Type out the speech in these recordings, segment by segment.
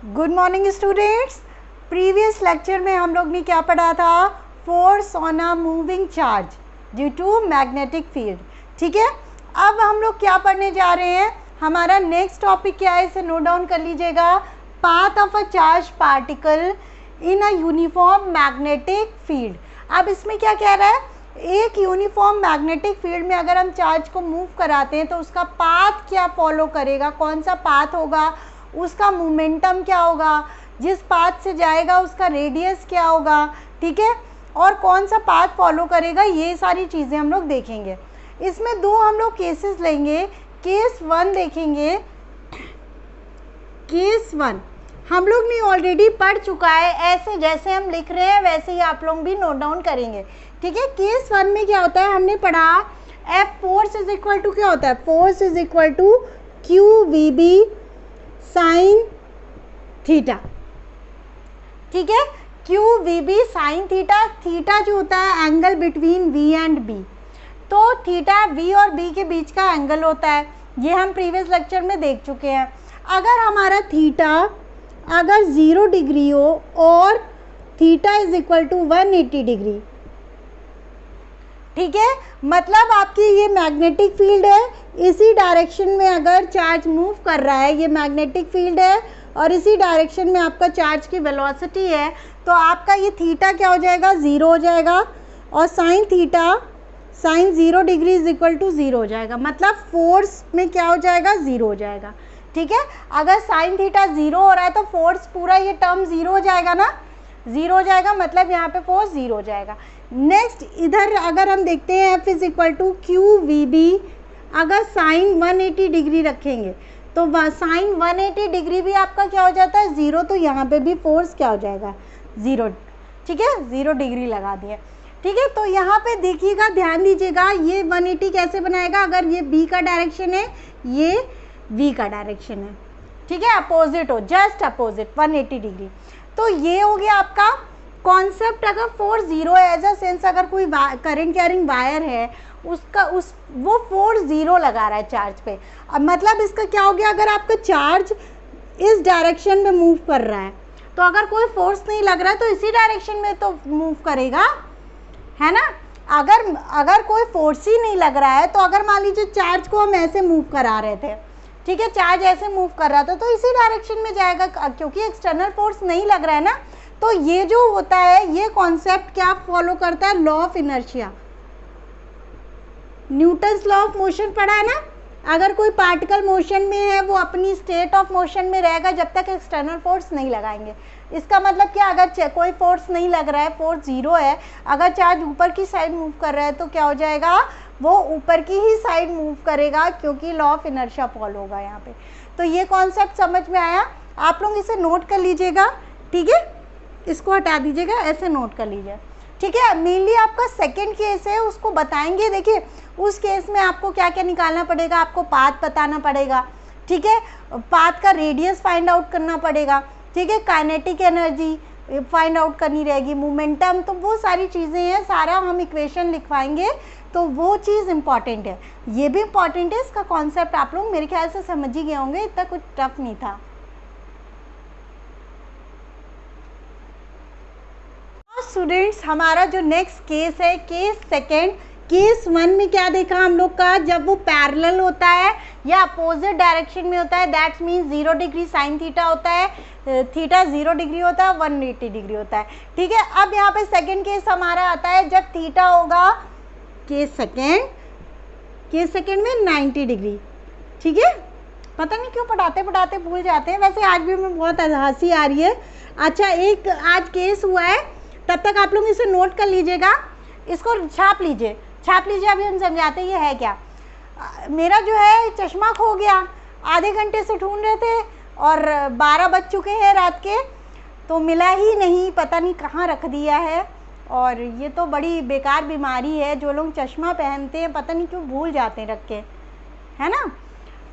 Good morning students. Previous lecture में हम लोग ने क्या पढ़ा था? Force on a moving charge due to magnetic field. ठीक है, अब हम लोग क्या पढ़ने जा रहे हैं? हमारा नेक्स्ट टॉपिक क्या है, इसे नोट डाउन कर लीजिएगा। Path of a charge particle in a uniform magnetic field. अब इसमें क्या कह रहा है? एक यूनिफॉर्म मैग्नेटिक फील्ड में अगर हम चार्ज को मूव कराते हैं तो उसका पाथ क्या फॉलो करेगा, कौन सा पाथ होगा, उसका मोमेंटम क्या होगा, जिस पाथ से जाएगा उसका रेडियस क्या होगा, ठीक है, और कौन सा पाथ फॉलो करेगा, ये सारी चीज़ें हम लोग देखेंगे। इसमें दो हम लोग केसेस लेंगे। केस वन देखेंगे। केस वन हम लोग ने ऑलरेडी पढ़ चुका है, ऐसे जैसे हम लिख रहे हैं वैसे ही आप लोग भी नोट डाउन करेंगे। ठीक है, केस वन में क्या होता है, हमने पढ़ा f force is equal to क्या होता है, force is equal to Q we B sine theta. ठीक है, Q we B sine theta. Theta जो होता है angle between v and b, तो थीटा वी और बी के बीच का एंगल होता है, ये हम प्रीवियस लेक्चर में देख चुके हैं। अगर हमारा थीटा अगर 0 डिग्री हो और theta is equal to 180 degree, ठीक है, मतलब आपकी ये मैग्नेटिक फील्ड है, इसी डायरेक्शन में अगर चार्ज मूव कर रहा है, ये मैग्नेटिक फील्ड है और इसी डायरेक्शन में आपका चार्ज की वेलोसिटी है, तो आपका ये थीटा क्या हो जाएगा, 0 हो जाएगा, और sine theta sine 0 degree is equal to 0 हो जाएगा, मतलब फोर्स में क्या हो जाएगा, 0 हो जाएगा। ठीक है, अगर साइन थीटा 0 हो रहा है तो फोर्स पूरा ये टर्म 0 हो जाएगा ना, 0 हो जाएगा, मतलब यहाँ पे फोर्स 0 हो जाएगा। नेक्स्ट इधर अगर हम देखते हैं F is equal to Q we B, अगर साइन 180 डिग्री रखेंगे तो साइन 180 डिग्री भी आपका क्या हो जाता है, 0, तो यहाँ पे भी फोर्स क्या हो जाएगा, 0। ठीक है, 0 डिग्री लगा दिए। ठीक है, तो यहाँ पे देखिएगा, ध्यान दीजिएगा, ये 180 कैसे बनाएगा, अगर ये बी का डायरेक्शन है, ये वी का डायरेक्शन है, ठीक है, अपोजिट हो, जस्ट अपोजिट 180 डिग्री। तो ये हो गया आपका कॉन्सेप्ट। अगर फोर्स 0 है, एज अ सेंस अगर कोई करंट कैरिंग वायर है, उसका वो फोर्स 0 लगा रहा है चार्ज पे। अब मतलब इसका क्या हो गया, अगर आपका चार्ज इस डायरेक्शन में मूव कर रहा है तो अगर कोई फोर्स नहीं लग रहा है तो इसी डायरेक्शन में तो मूव करेगा, है ना। अगर कोई फोर्स ही नहीं लग रहा है तो अगर मान लीजिए चार्ज को हम ऐसे मूव करा रहे थे, ठीक है, चार्ज ऐसे मूव कर रहा था तो इसी डायरेक्शन में जाएगा, क्योंकि एक्सटर्नल फोर्स नहीं लग रहा है ना। तो ये जो होता है, ये कॉन्सेप्ट क्या फॉलो करता है, law of inertia, Newton's law of motion पढ़ा है ना। अगर कोई पार्टिकल मोशन में है वो अपनी स्टेट ऑफ मोशन में रहेगा जब तक एक्सटर्नल फोर्स नहीं लगाएंगे। इसका मतलब क्या, अगर कोई फोर्स नहीं लग रहा है, फोर्स 0 है, अगर चार्ज ऊपर की साइड मूव कर रहा है तो क्या हो जाएगा, वो ऊपर की ही साइड मूव करेगा, क्योंकि लॉ ऑफ इनर्शिया फॉलो होगा यहाँ पे। तो ये कॉन्सेप्ट समझ में आया, आप लोग इसे नोट कर लीजिएगा। ठीक है, इसको हटा दीजिएगा, ऐसे नोट कर लीजिए। ठीक है, मेनली आपका सेकंड केस है, उसको बताएंगे। देखिए उस केस में आपको क्या क्या निकालना पड़ेगा, आपको पाथ बताना पड़ेगा, ठीक है, पाथ का रेडियस फाइंड आउट करना पड़ेगा, ठीक है, काइनेटिक एनर्जी फाइंड आउट करनी रहेगी, मोमेंटम, तो वो सारी चीज़ें हैं, सारा हम इक्वेशन लिखवाएंगे, तो वो चीज़ इंपॉर्टेंट है, ये भी इंपॉर्टेंट है। इसका कॉन्सेप्ट आप लोग मेरे ख्याल से समझ ही गए होंगे, इतना कुछ टफ नहीं था। स्टूडेंट्स, हमारा जो नेक्स्ट केस है, केस सेकेंड। केस वन में क्या देखा हम लोग का, जब वो पैरेलल होता है या अपोजिट डायरेक्शन में होता है, that's mean 0 degree sine theta होता है, थीटा 0 डिग्री होता है, 180 डिग्री होता है। ठीक है, अब यहाँ पे सेकेंड केस हमारा आता है जब थीटा होगा, केस सेकेंड में 90 डिग्री। ठीक है, पता नहीं क्यों पढ़ाते पढ़ाते भूल जाते हैं, वैसे आज भी हमें बहुत हंसी आ रही है। अच्छा, एक आज केस हुआ है, तब तक आप लोग इसे नोट कर लीजिएगा, इसको छाप लीजिए, अभी हम समझाते ये है क्या। मेरा जो है चश्मा खो गया, आधे घंटे से ढूंढ रहे थे और 12 बज चुके हैं रात के, तो मिला ही नहीं, पता नहीं कहाँ रख दिया है। और ये तो बड़ी बेकार बीमारी है, जो लोग चश्मा पहनते हैं पता नहीं क्यों भूल जाते हैं रख के, है ना,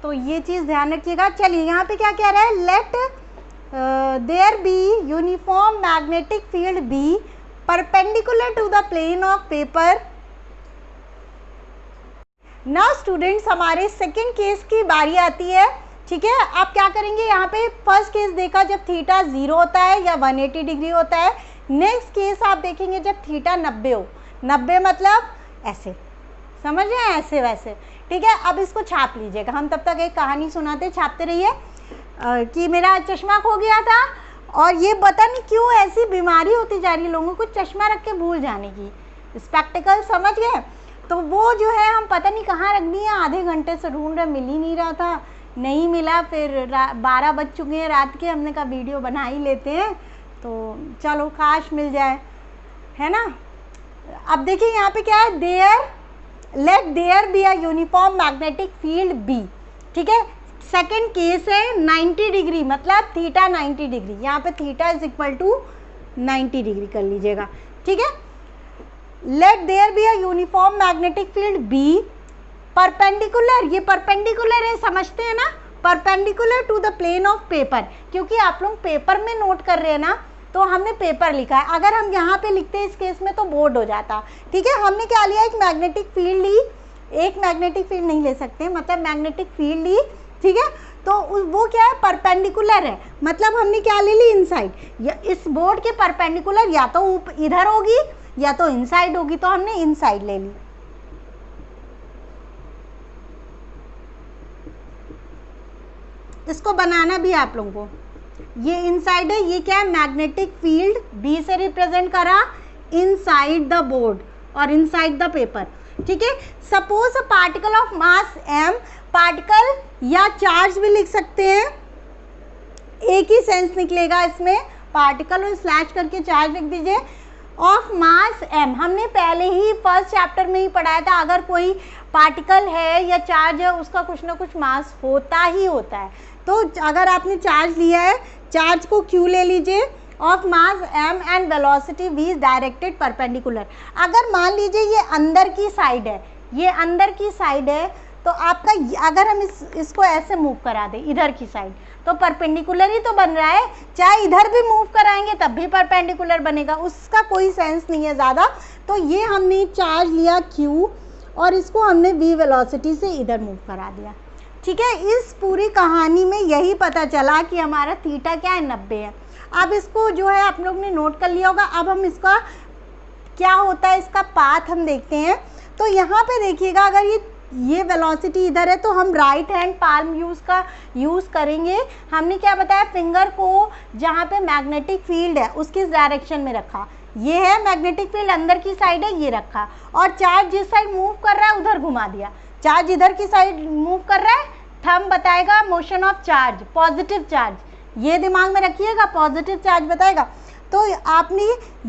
तो ये चीज़ ध्यान रखिएगा। चलिए यहाँ पे क्या कह रहा है, let there be uniform magnetic field B perpendicular to the plane of paper. Now students, हमारे सेकेंड केस की बारी आती है। ठीक है। आप क्या करेंगे, यहाँ पे फर्स्ट केस देखा जब थीटा 0 होता है या 180 डिग्री होता है। नेक्स्ट केस आप देखेंगे जब थीटा 90 हो। 90 मतलब ऐसे, समझ रहे हैं, ऐसे वैसे। ठीक है, अब इसको छाप लीजिएगा। हम तब तक एक कहानी सुनाते, छापते रहिए। कि मेरा चश्मा खो गया था और ये पता नहीं क्यों ऐसी बीमारी होती जा रही है लोगों को चश्मा रख के भूल जाने की, स्पेक्टिकल, समझ गए। तो वो जो है हम पता नहीं कहाँ रख दिए, आधे घंटे से ढूंढ रहे, मिल ही नहीं रहा था, नहीं मिला। फिर 12 बज चुके हैं रात के, हमने कहा वीडियो बना ही लेते हैं, तो चलो काश मिल जाए, है ना। अब देखिए यहाँ पे क्या है, let there be a uniform magnetic field B. ठीक है, सेकेंड केस है 90 डिग्री, मतलब थीटा 90 डिग्री, यहाँ पे theta is equal to 90 degree कर लीजिएगा। ठीक है, let there be a uniform magnetic field B perpendicular, ये परपेंडिकुलर है, समझते हैं ना, perpendicular to the plane of paper, क्योंकि आप लोग पेपर में नोट कर रहे हैं ना, तो हमने पेपर लिखा है। अगर हम यहाँ पे लिखते इस केस में तो बोर्ड हो जाता। ठीक है, हमने क्या लिया, एक मैग्नेटिक फील्ड ली, एक मैग्नेटिक फील्ड नहीं ले सकते, मतलब मैग्नेटिक फील्ड ली। ठीक है, तो वो क्या है, परपेंडिकुलर है, मतलब हमने क्या ले ली, इनसाइड, या इस बोर्ड के परपेंडिकुलर या तो इधर होगी या तो इनसाइड होगी, तो हमने इनसाइड ले ली। इसको बनाना भी आप लोगों को, ये इनसाइड है, ये क्या है, मैग्नेटिक फील्ड बी से रिप्रेजेंट करा इनसाइड द बोर्ड और इनसाइड द पेपर। ठीक है, suppose a particle of mass m, particle या चार्ज भी लिख सकते हैं, एक ही सेंस निकलेगा इसमें, पार्टिकल और स्लैश करके चार्ज लिख दीजिए, ऑफ मास m। हमने पहले ही फर्स्ट चैप्टर में ही पढ़ाया था, अगर कोई पार्टिकल है या चार्ज है उसका कुछ ना कुछ मास होता ही होता है। तो अगर आपने चार्ज लिया है, चार्ज को q ले लीजिए, of mass m and velocity v is directed perpendicular. अगर मान लीजिए ये अंदर की साइड है, ये अंदर की साइड है, तो आपका अगर हम इसको ऐसे मूव करा दें इधर की साइड, तो परपेंडिकुलर ही तो बन रहा है, चाहे इधर भी मूव कराएंगे तब भी परपेंडिकुलर बनेगा, उसका कोई सेंस नहीं है ज़्यादा। तो ये हमने चार्ज लिया q और इसको हमने v वेलोसिटी से इधर मूव करा दिया। ठीक है, इस पूरी कहानी में यही पता चला कि हमारा थीटा क्या है, 90 है। अब इसको जो है आप लोग ने नोट कर लिया होगा। अब हम इसका क्या होता है, इसका पाथ हम देखते हैं। तो यहाँ पे देखिएगा, अगर ये वेलोसिटी इधर है तो हम राइट हैंड पाल्म यूज़ करेंगे। हमने क्या बताया, फिंगर को जहाँ पे मैग्नेटिक फील्ड है उसकी डायरेक्शन में रखा, ये है मैग्नेटिक फील्ड अंदर की साइड है, ये रखा, और चार्ज जिस साइड मूव कर रहा है उधर घुमा दिया। चार्ज इधर की साइड मूव कर रहा है, थंब बताएगा motion of charge, positive charge, ये दिमाग में रखिएगा, पॉजिटिव चार्ज बताएगा। तो आपने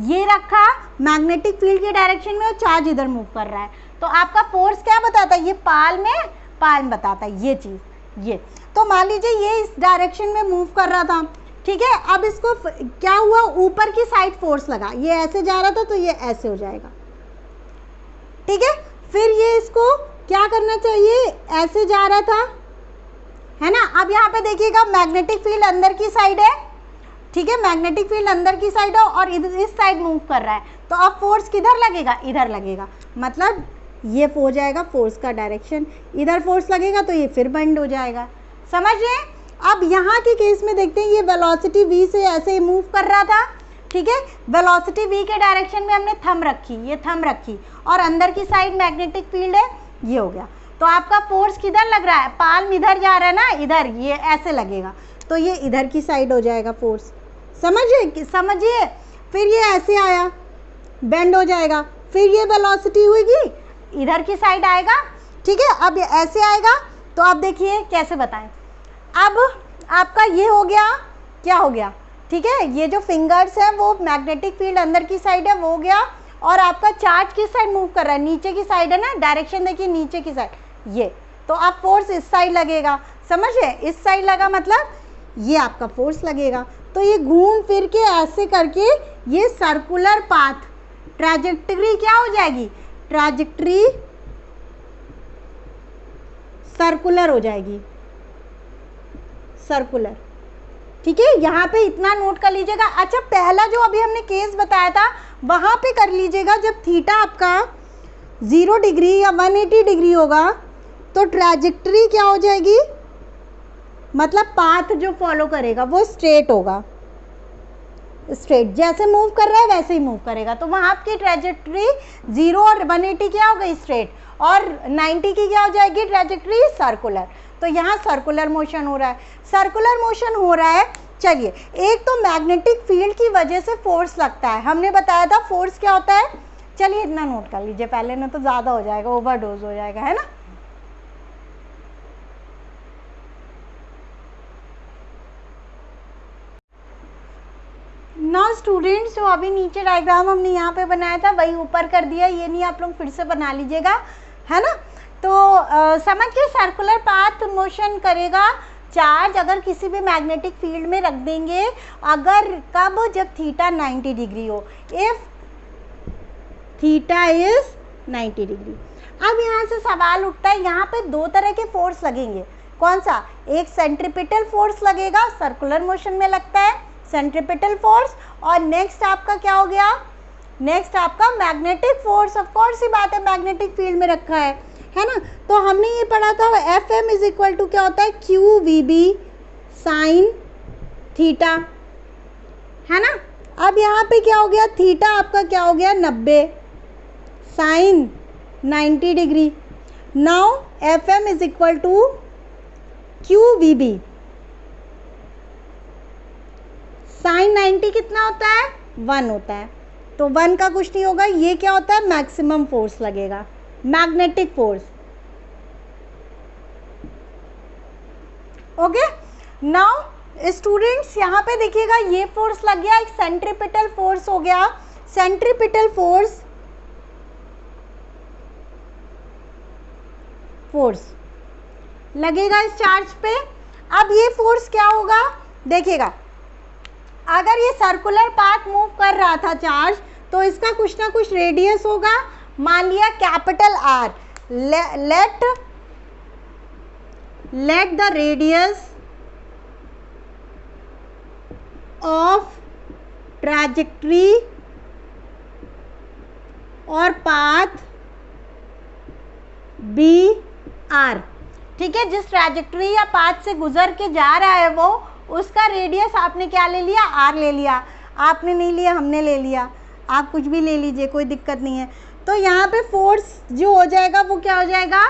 ये रखा मैग्नेटिक फील्ड के डायरेक्शन में और चार्ज इधर मूव कर रहा है, तो आपका फोर्स क्या बताता है, ये पाल्म बताता है, ये चीज़ ये। तो मान लीजिए ये इस डायरेक्शन में मूव कर रहा था। ठीक है, अब इसको क्या हुआ, ऊपर की साइड फोर्स लगा, ये ऐसे जा रहा था तो ये ऐसे हो जाएगा। ठीक है, फिर ये इसको क्या करना चाहिए, ऐसे जा रहा था, है ना। अब यहाँ पे देखिएगा मैग्नेटिक फील्ड अंदर की साइड है। ठीक है, मैग्नेटिक फील्ड अंदर की साइड है और इस साइड मूव कर रहा है, तो अब फोर्स किधर लगेगा, इधर लगेगा, मतलब ये हो जाएगा फोर्स का डायरेक्शन, इधर फोर्स लगेगा तो ये फिर बेंड हो जाएगा। समझ रहे हैं। अब यहाँ के केस में देखते हैं, ये वेलोसिटी v से ऐसे मूव कर रहा था। ठीक है, वेलोसिटी v के डायरेक्शन में हमने थंब रखी, ये थंब रखी, और अंदर की साइड मैग्नेटिक फील्ड है, ये हो गया। तो आपका फोर्स किधर लग रहा है, पाल्म इधर जा रहा है ना, इधर ये ऐसे लगेगा, तो ये इधर की साइड हो जाएगा फोर्स। समझिए। फिर ये ऐसे आया, बेंड हो जाएगा, फिर ये वेलोसिटी होगी, इधर की साइड आएगा। ठीक है, अब ये ऐसे आएगा, तो आप देखिए कैसे बताएं। अब आपका ये हो गया, क्या हो गया, ठीक है, ये जो फिंगर्स हैं वो मैग्नेटिक फील्ड अंदर की साइड है, वो हो गया, और आपका चार्ज किस साइड मूव कर रहा है, नीचे की साइड है ना, डायरेक्शन देखिए नीचे की साइड, ये, तो आप फोर्स इस साइड लगेगा। समझे, इस साइड लगा मतलब ये आपका फोर्स लगेगा। तो ये घूम फिर के ऐसे करके ये सर्कुलर पाथ, ट्रैजेक्टरी क्या हो जाएगी, ट्रैजेक्टरी सर्कुलर हो जाएगी, सर्कुलर। ठीक है, यहाँ पे इतना नोट कर लीजिएगा। अच्छा, पहला जो अभी हमने केस बताया था वहाँ पे कर लीजिएगा, जब थीटा आपका 0 डिग्री या 180 डिग्री होगा तो ट्रैजेक्टरी क्या हो जाएगी, मतलब पाथ जो फॉलो करेगा वो स्ट्रेट होगा, स्ट्रेट जैसे मूव कर रहा है वैसे ही मूव करेगा। तो वहाँ आपकी ट्रेजेक्ट्री 0 और 180 क्या हो गई स्ट्रेट, और 90 की क्या हो जाएगी ट्रेजेक्ट्री सर्कुलर। तो यहाँ सर्कुलर मोशन हो रहा है, सर्कुलर मोशन हो रहा है। चलिए, एक तो मैग्नेटिक फील्ड की वजह से फोर्स लगता है, हमने बताया था फोर्स क्या होता है। चलिए इतना नोट कर लीजिए पहले, ना तो ज़्यादा हो जाएगा, ओवरडोज हो जाएगा, है ना। ना स्टूडेंट्स, जो अभी नीचे डायग्राम हमने यहाँ पे बनाया था वही ऊपर कर दिया, ये नहीं आप लोग फिर से बना लीजिएगा, है ना। तो समझ के सर्कुलर पाथ मोशन करेगा चार्ज अगर किसी भी मैग्नेटिक फील्ड में रख देंगे, अगर कब, जब थीटा 90 डिग्री हो, इफ थीटा इज 90 डिग्री। अब यहाँ से सवाल उठता है, यहाँ पे दो तरह के फोर्स लगेंगे, कौन सा, एक सेंट्रीपिटल फोर्स लगेगा, सर्कुलर मोशन में लगता है सेंट्रीपिटल फोर्स, और नेक्स्ट आपका क्या हो गया, नेक्स्ट आपका मैग्नेटिक फोर्स। ऑफ कोर्स ही बात है, मैग्नेटिक फील्ड में रखा है ना। तो हमने ये पढ़ा था F M is equal to क्या होता है, Q we B sine theta, है ना। अब यहाँ पे क्या हो गया, थीटा आपका क्या हो गया 90, sine 90 degree. Now F M is equal to Q we B, sine 90 कितना होता है 1 होता है, तो 1 का कुछ नहीं होगा, ये क्या होता है मैक्सिमम फोर्स लगेगा, magnetic force. Okay, now students यहाँ पे देखिएगा, ये फोर्स लग गया, एक सेंट्रीपिटल फोर्स हो गया, सेंट्रीपिटल फोर्स लगेगा इस चार्ज पे। अब ये फोर्स क्या होगा, देखिएगा, अगर ये सर्कुलर पाथ मूव कर रहा था चार्ज, तो इसका कुछ ना कुछ रेडियस होगा, मान लिया capital R, let the radius of trajectory और पाथ बी आर, ठीक है। जिस ट्रैजेक्टरी या पाथ से गुजर के जा रहा है वो, उसका रेडियस आपने क्या ले लिया, आर ले लिया, आपने नहीं लिया हमने ले लिया, आप कुछ भी ले लीजिए कोई दिक्कत नहीं है। तो यहाँ पे फोर्स जो हो जाएगा वो क्या हो जाएगा,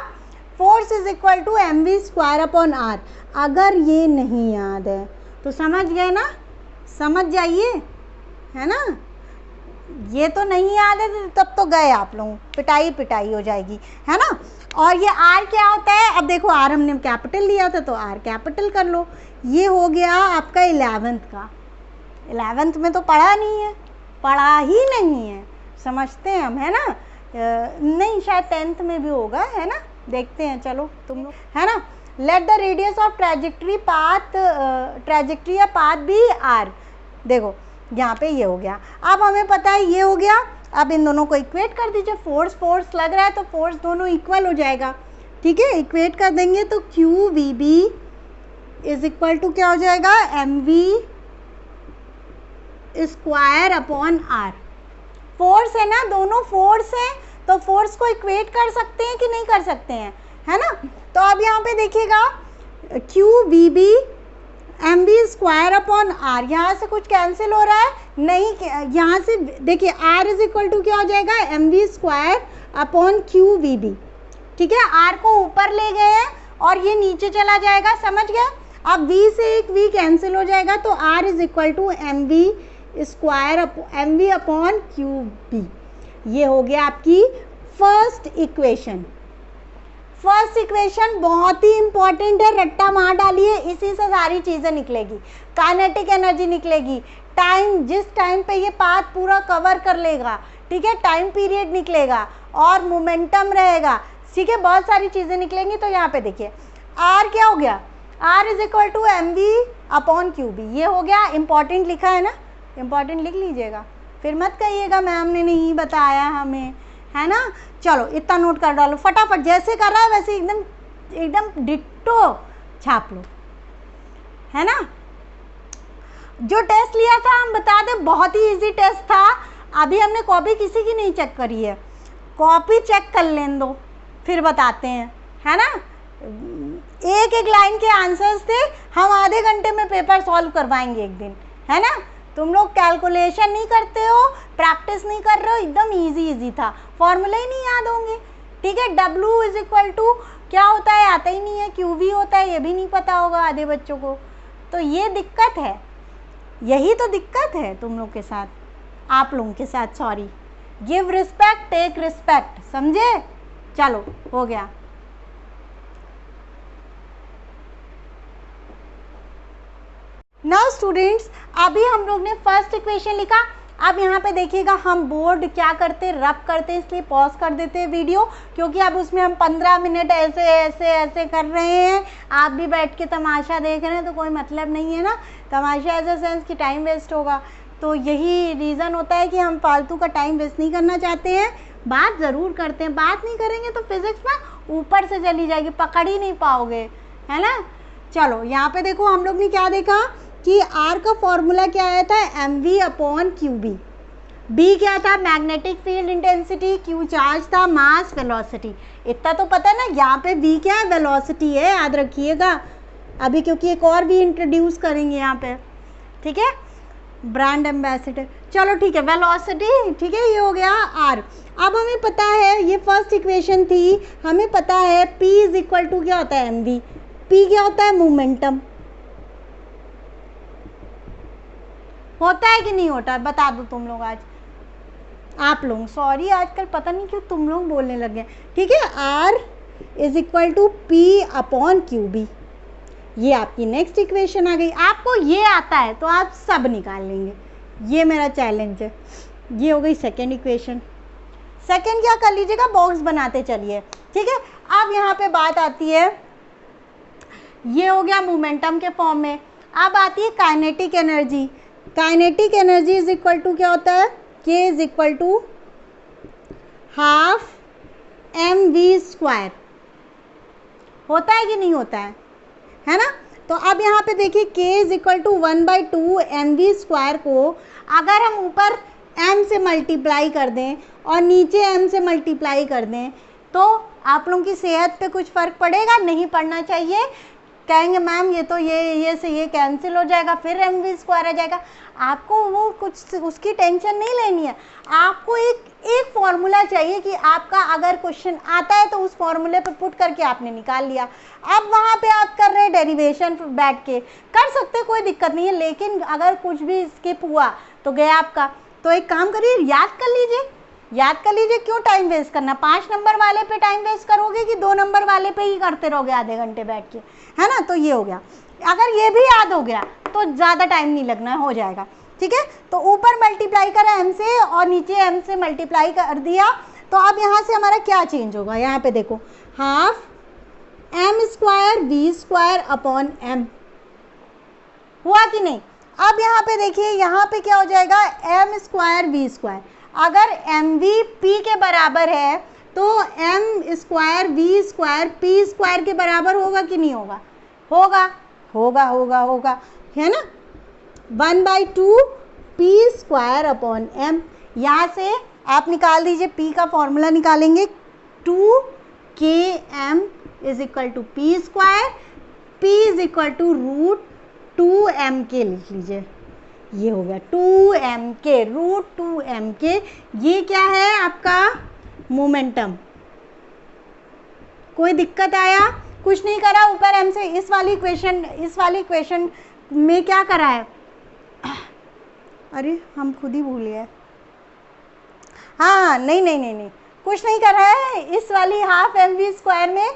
force is equal to M V square upon R. अगर ये नहीं याद है तो समझ गए ना, समझ जाइए, है ना। ये तो नहीं याद है तब तो गए आप लोग, पिटाई हो जाएगी, है ना। और ये आर क्या होता है, अब देखो आर हमने कैपिटल लिया था तो आर कैपिटल कर लो। ये हो गया आपका 11th का, 11th में तो पढ़ा नहीं है, पढ़ा ही नहीं है, समझते हैं हम, है ना। नहीं शायद 10th में भी होगा, है ना, देखते हैं, चलो तुम लोग, है ना। Let the radius of trajectory या पाथ बी आर, देखो यहाँ पे ये हो गया। अब हमें पता है ये हो गया, अब इन दोनों को इक्वेट कर दीजिए, फोर्स लग रहा है तो फोर्स दोनों इक्वल हो जाएगा, ठीक है। इक्वेट कर देंगे तो Q we B is equal to क्या हो जाएगा, M V square upon R. Force है ना, दोनों फोर्स है, तो फोर्स को इक्वेट कर सकते हैं कि नहीं कर सकते हैं, है ना। तो अब यहाँ पे देखिएगा Q we B M V square upon R, यहाँ से कुछ कैंसिल हो रहा है नहीं, यहाँ से देखिए आर इज इक्वल टू क्या हो जाएगा, M V square upon Q we B, ठीक है। आर को ऊपर ले गए हैं और ये नीचे चला जाएगा, समझ गए। अब v से एक v कैंसिल हो जाएगा, तो r is equal to M V square M V upon Q B. ये हो गया आपकी फर्स्ट इक्वेशन। फर्स्ट इक्वेशन बहुत ही इंपॉर्टेंट है, रट्टा मार डालिए, इसी से सारी चीज़ें निकलेगी। काइनेटिक एनर्जी निकलेगी, टाइम, जिस टाइम पे ये पाथ पूरा कवर कर लेगा, ठीक है, टाइम पीरियड निकलेगा, और मोमेंटम रहेगा, ठीक है, बहुत सारी चीज़ें निकलेंगी। तो यहाँ पे देखिए r क्या हो गया, r is equal to M V upon Q B, ये हो गया। इंपॉर्टेंट लिखा है ना, इंपॉर्टेंट लिख लीजिएगा, फिर मत कहिएगा मैम ने नहीं बताया हमें, है ना। चलो इतना नोट कर डालो फटाफट, जैसे कर रहा है वैसे एकदम डिट्टो छाप लो, है ना। जो टेस्ट लिया था हम बता दें, बहुत ही इजी टेस्ट था। अभी हमने कॉपी किसी की नहीं चेक करी है, कॉपी चेक कर लें दो फिर बताते हैं, है ना। एक एक लाइन के आंसर्स थे, हम आधे घंटे में पेपर सॉल्व करवाएंगे एक दिन, है ना। तुम लोग कैलकुलेशन नहीं करते हो, प्रैक्टिस नहीं कर रहे हो, एकदम इजी था, फॉर्मूले ही नहीं याद होंगे, ठीक है। W इज इक्वल टू क्या होता है आता ही नहीं है, QV होता है ये भी नहीं पता होगा आधे बच्चों को, तो ये दिक्कत है, यही तो दिक्कत है तुम लोग के साथ, आप लोगों के साथ, sorry. Give respect take respect, समझे। चलो हो गया। नाउ स्टूडेंट्स, अभी हम लोग ने फर्स्ट इक्वेशन लिखा। अब यहाँ पे देखिएगा हम बोर्ड क्या करते, रब करते, इसलिए पॉज कर देते हैं वीडियो, क्योंकि अब उसमें हम 15 मिनट ऐसे ऐसे ऐसे कर रहे हैं, आप भी बैठ के तमाशा देख रहे हैं, तो कोई मतलब नहीं है ना, तमाशा एज अ सेंस कि टाइम वेस्ट होगा। तो यही रीज़न होता है कि हम फालतू का टाइम वेस्ट नहीं करना चाहते हैं, बात ज़रूर करते हैं, बात नहीं करेंगे तो फिजिक्स ना ऊपर से चली जाएगी, पकड़ ही नहीं पाओगे, है ना। चलो यहाँ पे देखो हम लोग ने क्या देखा कि R का फॉर्मूला क्या आया था, mv/qb, B क्या था, magnetic field intensity, Q charge था, मास वेलोसिटी, इतना तो पता है ना। यहाँ पे V क्या है, वेलोसिटी है, याद रखिएगा अभी, क्योंकि एक और भी इंट्रोड्यूस करेंगे यहाँ पे, ठीक है, ब्रांड एम्बेसडर। चलो ठीक है, वेलोसिटी, ठीक है, ये हो गया R। अब हमें पता है, ये फर्स्ट इक्वेशन थी, हमें पता है P इज इक्वल टू क्या होता है, mv। P क्या होता है, मोमेंटम, होता है कि नहीं होता है, बता दो तुम लोग आज, आप लोग, सॉरी आजकल पता नहीं क्यों तुम लोग बोलने लगे, ठीक है। R is equal to P/QB, ये आपकी नेक्स्ट इक्वेशन आ गई। आपको ये आता है तो आप सब निकाल लेंगे, ये मेरा चैलेंज है। ये हो गई सेकेंड इक्वेशन। सेकेंड क्या कर लीजिएगा, बॉक्स बनाते चलिए, ठीक है। अब यहाँ पे बात आती है, ये हो गया मोमेंटम के फॉर्म में, अब आती है kinetic energy. Kinetic energy is equal to क्या होता है, K is equal to ½ mv², होता है कि नहीं होता है ना। तो अब यहाँ पे देखिए K is equal to 1/2 mv² को अगर हम ऊपर m से मल्टीप्लाई कर दें और नीचे m से मल्टीप्लाई कर दें, तो आप लोगों की सेहत पे कुछ फ़र्क पड़ेगा, नहीं पड़ना चाहिए। कहेंगे मैम ये तो ये से ये कैंसिल हो जाएगा, फिर mv² आ जाएगा। आपको वो कुछ उसकी टेंशन नहीं लेनी है, आपको एक फॉर्मूला चाहिए कि आपका अगर क्वेश्चन आता है तो उस फॉर्मूले पे पुट करके आपने निकाल लिया। अब वहाँ पे आप कर रहे हैं डेरिवेशन, बैठ के कर सकते, कोई दिक्कत नहीं है, लेकिन अगर कुछ भी स्किप हुआ तो गया आपका। तो एक काम करिए, याद कर लीजिए, क्यों टाइम वेस्ट करना, 5 नंबर वाले पे टाइम वेस्ट करोगे कि 2 नंबर वाले पे ही करते रहोगे आधे घंटे बैठ के, है ना। तो ये हो गया, अगर ये भी याद हो गया तो ज़्यादा टाइम नहीं लगना, हो जाएगा, ठीक है। तो ऊपर मल्टीप्लाई करा m से और नीचे m से मल्टीप्लाई कर दिया, तो अब यहाँ से हमारा क्या चेंज होगा, यहाँ पे देखो ½ m²v²/m, हुआ कि नहीं। अब यहाँ पे देखिए, यहाँ पे क्या हो जाएगा, m²v², अगर mv p के बराबर है तो m²v² p² के बराबर होगा कि नहीं होगा, होगा, है ना। 1/2 p²/m, यहाँ से आप निकाल दीजिए, p का फॉर्मूला निकालेंगे, 2km is equal to p², p is equal to √2mk लिख लीजिए, ये हो गया 2mk, √2mk। ये क्या है आपका मोमेंटम। कोई दिक्कत आया, कुछ नहीं करा ऊपर m से, इस वाली इक्वेशन में क्या करा है, अरे हम खुद ही भूल गए, हाँ नहीं, कुछ नहीं कर रहा है, इस वाली ½ mv² में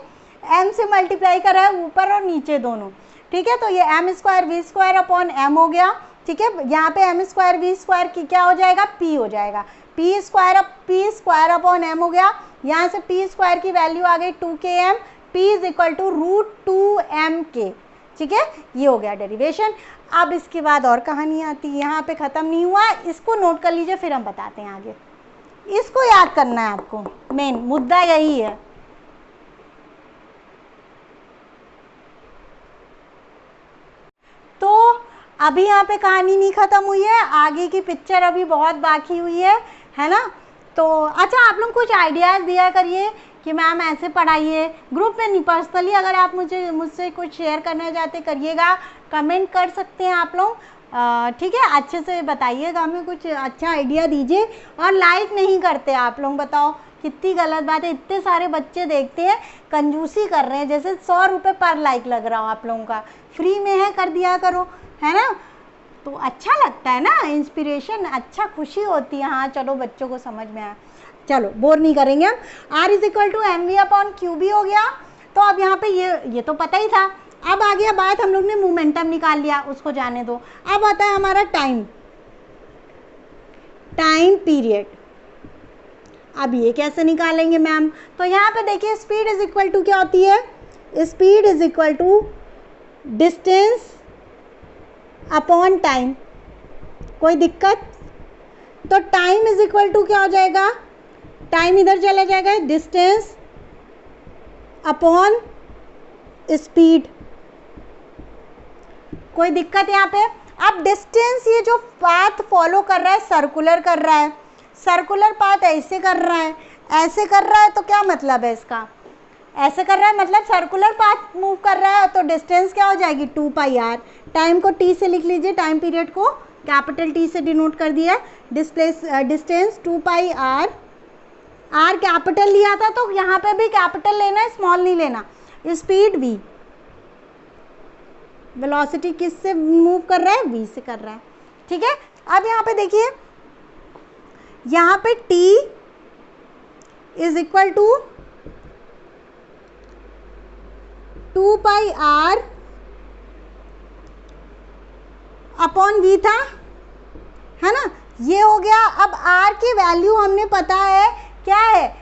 m से मल्टीप्लाई कर रहा है ऊपर और नीचे दोनों, ठीक है। तो ये m²v²/m हो गया, ठीक है। यहाँ पे m²v² की क्या हो जाएगा, p हो जाएगा, p²/m हो गया। यहाँ से p² की वैल्यू आ गई 2km, p is equal to √2mk, ठीक है। ये हो गया डेरिवेशन। अब इसके बाद और कहानी आती है, यहाँ पे ख़त्म नहीं हुआ, इसको नोट कर लीजिए, फिर हम बताते हैं आगे। इसको याद करना है आपको, मेन मुद्दा यही है। तो अभी यहाँ पे कहानी नहीं ख़त्म हुई है, आगे की पिक्चर अभी बहुत बाकी हुई है ना। तो अच्छा, आप लोग कुछ आइडियाज़ दिया करिए कि मैम ऐसे पढ़ाइए, ग्रुप में नहीं, पर्सनली अगर आप मुझसे कुछ शेयर करना चाहते करिएगा, कमेंट कर सकते हैं आप लोग, ठीक है, अच्छे से बताइएगा, हमें कुछ अच्छा आइडिया दीजिए। और लाइक नहीं करते आप लोग, बताओ कितनी गलत बात है, इतने सारे बच्चे देखते हैं, कंजूसी कर रहे हैं, जैसे 100 रुपये पर लाइक लग रहा हो आप लोगों का, फ्री में है, कर दिया करो, है ना, तो अच्छा लगता है ना, इंस्पिरेशन, अच्छा खुशी होती है, हाँ चलो बच्चों को समझ में आया। चलो बोर नहीं करेंगे हम। R is equal to mv/qb हो गया। तो अब यहाँ पे ये तो पता ही था। अब आ गया बात, हम लोग ने मोमेंटम निकाल लिया, उसको जाने दो। अब आता है हमारा टाइम पीरियड। अब ये कैसे निकालेंगे मैम? तो यहाँ पे देखिए स्पीड इज इक्वल टू क्या होती है? Speed is equal to distance upon time. कोई दिक्कत? तो टाइम इज इक्वल टू क्या हो जाएगा? टाइम इधर चला जाएगा, डिस्टेंस अपॉन स्पीड। कोई दिक्कत यहाँ पे? अब डिस्टेंस, ये जो पाथ फॉलो कर रहा है सर्कुलर कर रहा है, सर्कुलर पाथ ऐसे कर रहा है, ऐसे कर रहा है, तो क्या मतलब है इसका? ऐसे कर रहा है मतलब सर्कुलर पाथ मूव कर रहा है, तो डिस्टेंस क्या हो जाएगी? 2πr। टाइम को t से लिख लीजिए, टाइम पीरियड को कैपिटल T से डिनोट कर दिया। डिस्टेंस 2πr, r कैपिटल लिया था तो यहाँ पे भी कैपिटल लेना है, स्मॉल नहीं लेना। स्पीड v, वेलोसिटी किस से मूव कर रहा है? v से कर रहा है, ठीक है। अब यहाँ पे देखिए, यहाँ पे t is equal to 2πr upon v था, है ना, ये हो गया। अब r की वैल्यू हमने पता है क्या है?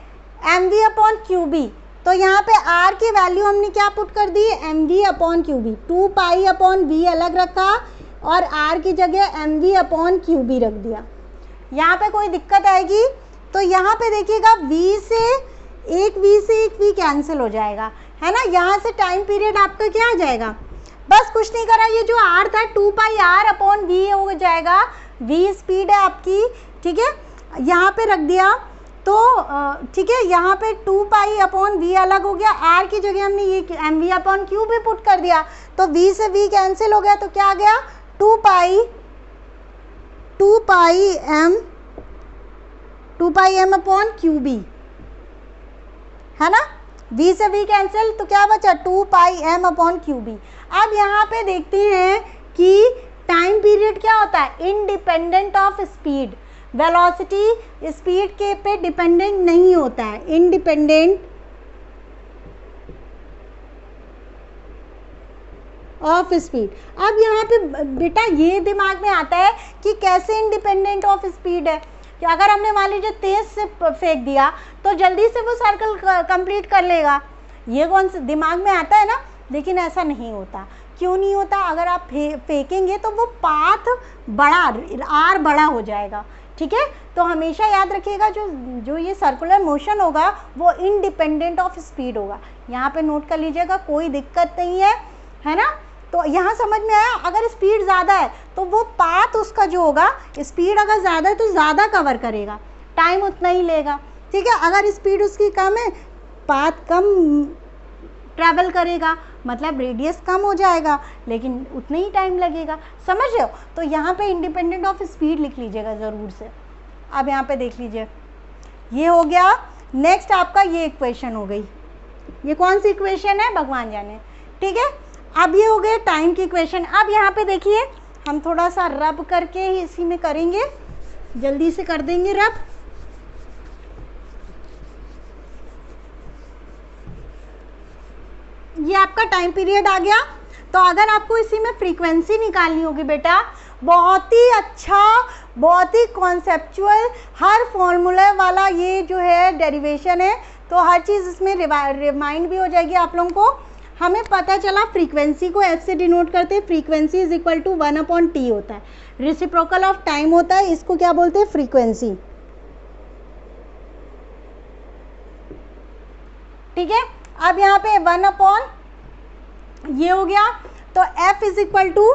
mv/qb। तो यहाँ पे r की वैल्यू हमने क्या पुट कर दी? mv/qb। 2π/v अलग रखा और r की जगह mv/qb रख दिया। यहाँ पे कोई दिक्कत आएगी? तो यहाँ पे देखिएगा v से एक v कैंसिल हो जाएगा, है ना। यहाँ से टाइम पीरियड आपका क्या आ जाएगा? बस कुछ नहीं करा, ये जो r था 2πr/v हो जाएगा। v स्पीड है आपकी, ठीक है, यहाँ पे रख दिया। तो ठीक है, यहाँ पे 2π/v अलग हो गया, r की जगह हमने ये mv/q भी पुट कर दिया, तो v से v कैंसिल हो गया, तो क्या आ गया? 2πm/qb, है ना। v से v कैंसिल, तो क्या बचा? 2πm/qb। अब यहाँ पे देखते हैं कि टाइम पीरियड क्या होता है? Independent of speed. Velocity speed के पे डिपेंडेंट नहीं होता है, इंडिपेंडेंट ऑफ स्पीड। अब यहाँ पे बेटा ये दिमाग में आता है कि कैसे इंडिपेंडेंट ऑफ स्पीड है, कि अगर हमने मान लीजिए तेज से फेंक दिया तो जल्दी से वो सर्कल कंप्लीट कर लेगा, ये कौन से दिमाग में आता है ना। लेकिन ऐसा नहीं होता। क्यों नहीं होता? अगर आप फेंकेंगे तो वो पाथ आर बड़ा हो जाएगा, ठीक है। तो हमेशा याद रखिएगा, जो ये सर्कुलर मोशन होगा वो इंडिपेंडेंट ऑफ स्पीड होगा। यहाँ पे नोट कर लीजिएगा, कोई दिक्कत नहीं है ना। तो यहाँ समझ में आया? अगर स्पीड ज़्यादा है तो वो पाथ उसका जो होगा, स्पीड अगर ज़्यादा है तो ज़्यादा कवर करेगा, टाइम उतना ही लेगा, ठीक है। अगर स्पीड उसकी कम है, पाथ कम ट्रैवल करेगा, मतलब रेडियस कम हो जाएगा, लेकिन उतना ही टाइम लगेगा। समझ रहे हो? तो यहाँ पे इंडिपेंडेंट ऑफ स्पीड लिख लीजिएगा ज़रूर से। अब यहाँ पे देख लीजिए, ये हो गया। नेक्स्ट आपका ये इक्वेशन हो गई, ये कौन सी इक्वेशन है भगवान जाने, ठीक है। अब ये हो गए टाइम की इक्वेशन। अब यहाँ पे देखिए, हम थोड़ा सा रब करके ही इसी में करेंगे, जल्दी से कर देंगे रब। ये आपका टाइम पीरियड आ गया। तो अगर आपको इसी में फ्रीक्वेंसी निकालनी होगी बेटा, बहुत ही अच्छा, बहुत ही कॉन्सेप्चुअल, हर फॉर्मूला वाला ये जो है डेरिवेशन है, तो हर चीज़ इसमें रिमाइंड भी हो जाएगी आप लोगों को। हमें पता चला फ्रीक्वेंसी को एफ से डिनोट करते हैं, frequency is equal to 1/t होता है, रेसिप्रोकल ऑफ टाइम होता है, इसको क्या बोलते हैं? फ्रीक्वेंसी, ठीक है। अब यहाँ पे 1/ ये हो गया, तो f is equal to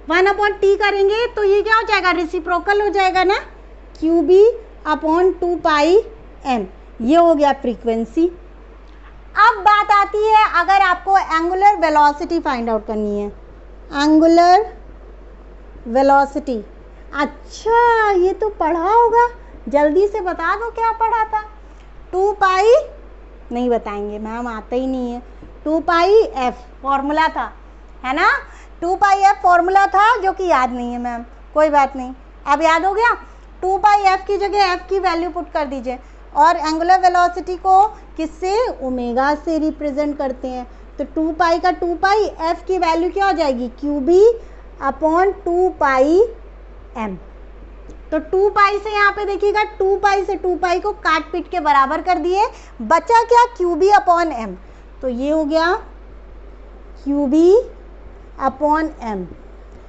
1/t करेंगे तो ये क्या हो जाएगा? रेसिप्रोकल हो जाएगा ना, qb/2πm। ये हो गया फ्रीक्वेंसी। अब बात आती है अगर आपको एंगुलर वेलोसिटी फाइंड आउट करनी है, एंगुलर वेलोसिटी। अच्छा ये तो पढ़ा होगा, जल्दी से बता दो क्या पढ़ा था। 2 पाई नहीं बताएंगे मैम, आता ही नहीं है। 2 पाई एफ फॉर्मूला था, है ना, 2 पाई एफ फॉर्मूला था जो कि याद नहीं है मैम, कोई बात नहीं, अब याद हो गया। 2 पाई एफ की जगह एफ की वैल्यू पुट कर दीजिए और एंगुलर वेलोसिटी को किससे, ओमेगा से रिप्रेजेंट करते हैं। तो 2 पाई का 2 पाई एफ की वैल्यू क्या हो जाएगी, क्यूबी अपॉन 2 पाई एम। तो 2 पाई से यहाँ पे देखिएगा 2 पाई से 2 पाई को काट पीट के बराबर कर दिए, बचा क्या, क्यूबी अपॉन एम। तो ये हो गया क्यूबी अपॉन एम।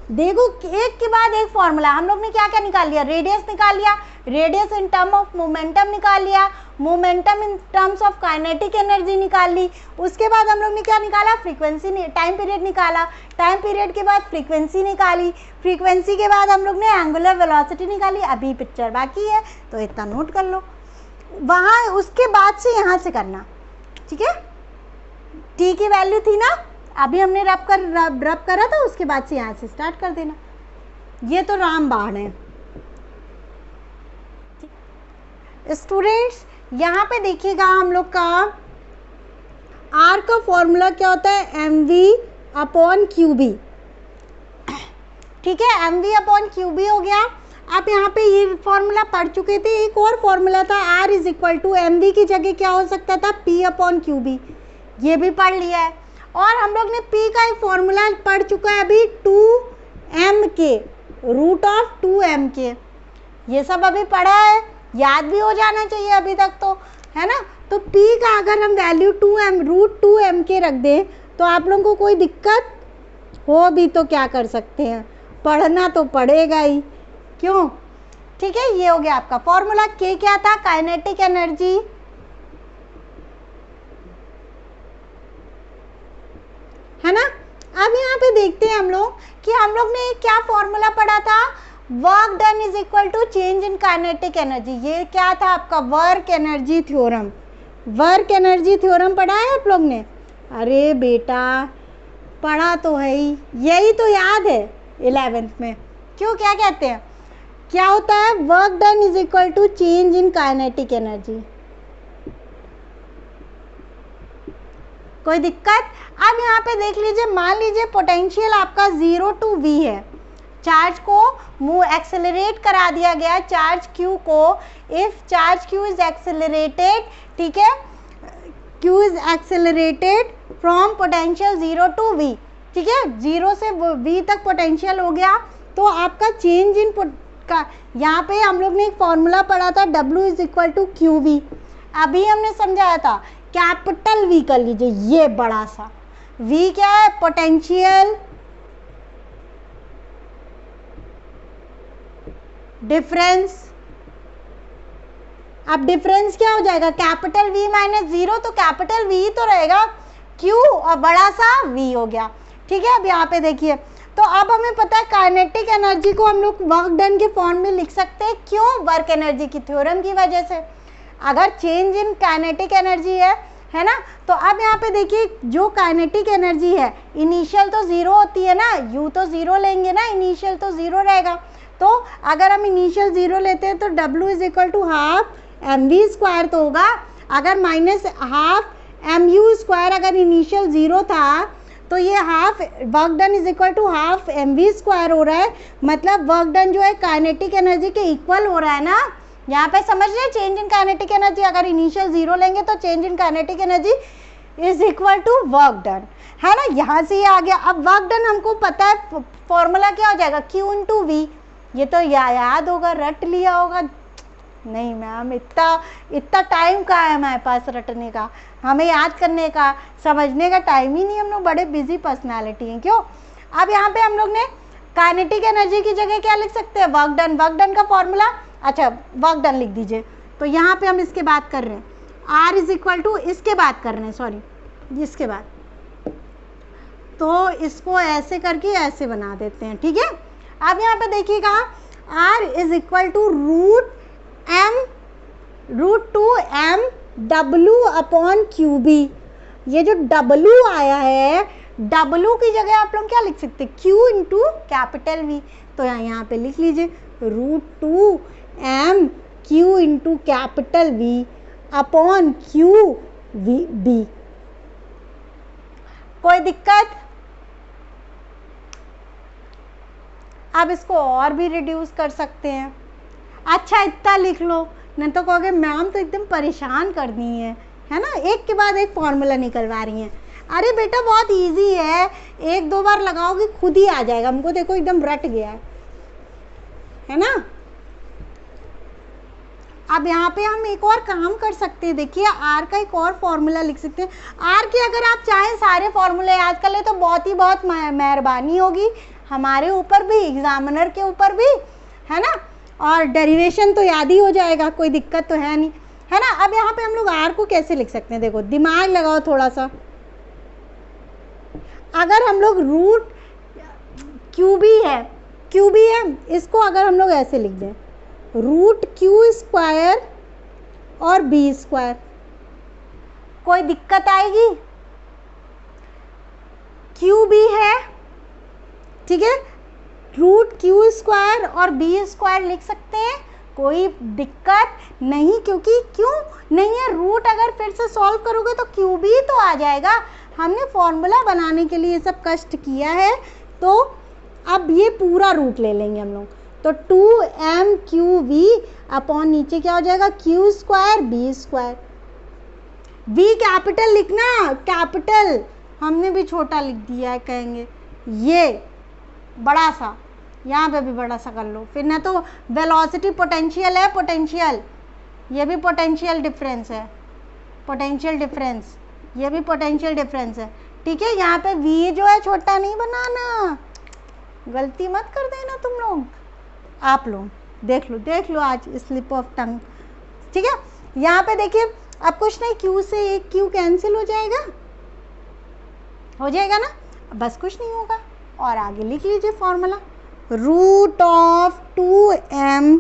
देखो एक के बाद एक फॉर्मूला, हम लोग ने क्या क्या निकाल लिया, रेडियस निकाल लिया, radius in term of momentum निकाल लिया, momentum in terms of kinetic energy निकाल ली। उसके बाद हम लोग ने क्या निकाला, फ्रीक्वेंसी, टाइम पीरियड निकाला, टाइम पीरियड के बाद फ्रीक्वेंसी निकाली, फ्रीक्वेंसी के बाद हम लोग ने एंगुलर वेलोसिटी निकाली। अभी पिक्चर बाकी है तो इतना नोट कर लो, वहाँ उसके बाद से यहाँ से करना, ठीक है। टी की वैल्यू थी ना, अभी हमने रब करा था, उसके बाद से यहाँ से स्टार्ट कर देना। ये तो रामबाण है। स्टूडेंट्स यहाँ पे देखिएगा हम लोग का आर का फॉर्मूला क्या होता है, M V upon Q B, ठीक है, M V upon Q B हो गया। आप यहाँ पे ये फॉर्मूला पढ़ चुके थे, एक और फॉर्मूला था R is equal to M V की जगह क्या हो सकता था, पी अपॉन क्यू बी, ये भी पढ़ लिया है। और हम लोग ने P का एक फॉर्मूला पढ़ चुका है अभी, 2mk, रूट ऑफ 2mk, ये सब अभी पढ़ा है, याद भी हो जाना चाहिए अभी तक तो, है ना। तो P का अगर हम वैल्यू रूट 2mk रख दें तो आप लोगों को कोई दिक्कत हो भी तो क्या कर सकते हैं, पढ़ना तो पड़ेगा ही, क्यों, ठीक है। ये हो गया आपका फॉर्मूला। K क्या था, काइनेटिक एनर्जी, है ना। अब यहाँ पे देखते हैं हम लोग कि हम लोग ने क्या फॉर्मूला पढ़ा था, work done is equal to change in kinetic energy. ये क्या था आपका, work energy theorem, work energy theorem पढ़ा है आप लोग ने, अरे बेटा पढ़ा तो है ही, यही तो याद है 11th में। क्यों, क्या कहते हैं, क्या होता है, work done is equal to change in kinetic energy, कोई दिक्कत। अब यहाँ पे देख लीजिए, मान लीजिए पोटेंशियल आपका 0 to v है, चार्ज को मूव एक्सेलरेट करा दिया गया, चार्ज q को, if charge q is accelerated, ठीक है, q is accelerated from potential 0 to v, ठीक है, 0 से v तक पोटेंशियल हो गया, तो आपका चेंज इन का, यहाँ पे हम लोग ने एक फॉर्मूला पढ़ा था, w is equal to Q V, अभी हमने समझाया था, कैपिटल V कर लीजिए, ये बड़ा सा V क्या है, पोटेंशियल डिफरेंस। अब डिफरेंस क्या हो जाएगा, कैपिटल V माइनस 0, तो कैपिटल V तो रहेगा Q और बड़ा सा V हो गया, ठीक है। अब यहाँ पे देखिए, तो अब हमें पता है काइनेटिक एनर्जी को हम लोग वर्क डन के फॉर्म में लिख सकते हैं, क्यों, वर्क एनर्जी की थ्योरम की वजह से। अगर चेंज इन काइनेटिक एनर्जी है ना, तो अब यहाँ पे देखिए जो काइनेटिक एनर्जी है, इनिशियल तो 0 होती है ना, U तो 0 लेंगे ना, इनिशियल तो 0 रहेगा, तो अगर हम इनिशियल 0 लेते हैं तो W is equal to half M V square तो होगा, अगर minus half M U square, अगर इनिशियल 0 था तो ये half work done is equal to half M V square हो रहा है, मतलब वर्क डन जो है काइनेटिक एनर्जी के इक्वल हो रहा है ना। यहाँ पे समझ रहे, चेंज इन काइनेटिक एनर्जी, अगर इनिशियल 0 लेंगे तो change in kinetic energy is equal to work done, है ना, यहाँ से ये आ गया। अब वर्क डन हमको पता है फॉर्मूला क्या हो जाएगा, Q इंटू वी, ये तो याद होगा, रट लिया होगा, नहीं मैम इतना टाइम कहाँ है हमारे पास रटने का, हमें याद करने का, समझने का टाइम ही नहीं, हम लोग बड़े बिजी पर्सनैलिटी हैं, क्यों। अब यहाँ पे हम लोग ने काइनेटिक एनर्जी की जगह क्या लिख सकते हैं, वर्क डन, वर्क डन का फॉर्मूला, अच्छा वर्क डन लिख दीजिए। तो यहाँ पे हम इसके बात कर रहे हैं, R इज इक्वल टू, इसके बात कर रहे हैं, सॉरी इसके बाद, तो इसको ऐसे करके ऐसे बना देते हैं, ठीक है। अब यहाँ पे देखिएगा R is equal to root M √2m/w/QB। ये जो W आया है, W की जगह आप लोग क्या लिख सकते हैं, Q इंटू कैपिटल V। तो यहाँ पे लिख लीजिए √2m/Q इंटू कैपिटल V/QB। कोई दिक्कत? आप इसको और भी रिड्यूस कर सकते हैं। अच्छा इतना लिख लो, नहीं तो कहोगे मैम तो एकदम परेशान कर दी है ना, एक के बाद एक फॉर्मूला निकलवा रही हैं। अरे बेटा बहुत इजी है, एक दो बार लगाओगे खुद ही आ जाएगा। हमको देखो एकदम रट गया है ना। अब यहाँ पे हम एक और काम कर सकते हैं, देखिए आर का एक और फॉर्मूला लिख सकते हैं। आर के अगर आप चाहें सारे फॉर्मूले याद कर ले तो बहुत मेहरबानी होगी हमारे ऊपर भी, एग्जामिनर के ऊपर भी, है ना। और डेरिवेशन तो याद ही हो जाएगा, कोई दिक्कत तो है नहीं, है ना। अब यहाँ पे हम लोग आर को कैसे लिख सकते हैं, देखो दिमाग लगाओ थोड़ा सा। अगर हम लोग QB है, इसको अगर हम लोग ऐसे लिख दें √Q² और B², कोई दिक्कत आएगी? QB है, ठीक है, √Q² और B² लिख सकते हैं, कोई दिक्कत नहीं। क्योंकि क्यों नहीं है, रूट अगर फिर से सॉल्व करोगे तो QB तो आ जाएगा। हमने फॉर्मूला बनाने के लिए ये सब कष्ट किया है, तो अब ये पूरा रूट ले लेंगे हम लोग। तो 2mQV/ नीचे क्या हो जाएगा, Q² B²। V कैपिटल लिखना, कैपिटल, हमने भी छोटा लिख दिया है, कहेंगे ये बड़ा सा, यहाँ पे भी बड़ा सा कर लो। फिर ना तो वेलोसिटी पोटेंशियल है, पोटेंशियल, ये भी पोटेंशियल डिफरेंस है, पोटेंशियल डिफरेंस, ये भी पोटेंशियल डिफरेंस है, ठीक है। यहाँ पे V जो है छोटा नहीं बनाना, गलती मत कर देना तुम लोग, आप लोग देख लो आज स्लिप ऑफ टंग, ठीक है। यहाँ पे देखिए अब कुछ नहीं, Q से एक Q कैंसिल हो जाएगा ना, बस कुछ नहीं होगा। और आगे लिख लीजिए formula, √2m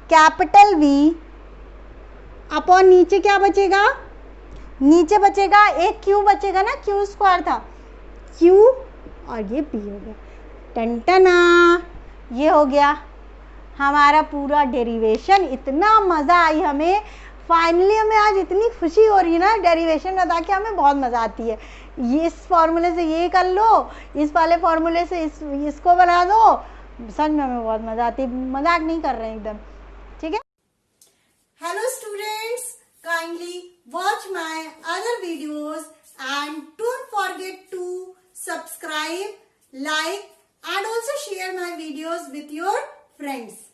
capital V upon नीचे क्या बचेगा, नीचे बचेगा एक Q बचेगा ना, Q² था, Q और ये B हो गया, टनटना, ये हो गया हमारा पूरा डेरिवेशन। इतना मज़ा आई हमें, फाइनली हमें आज इतनी खुशी हो रही है ना, डेरिवेशन बता के हमें बहुत मज़ा आती है। ये इस फॉर्मूले से ये कर लो, इस वाले फॉर्मूले से इसको बना दो, सच में हमें बहुत मज़ा आती है, मजाक नहीं कर रहे हैं एकदम, ठीक है। Hello students, kindly watch my other videos and don't forget to subscribe, like and also share my videos with your friends.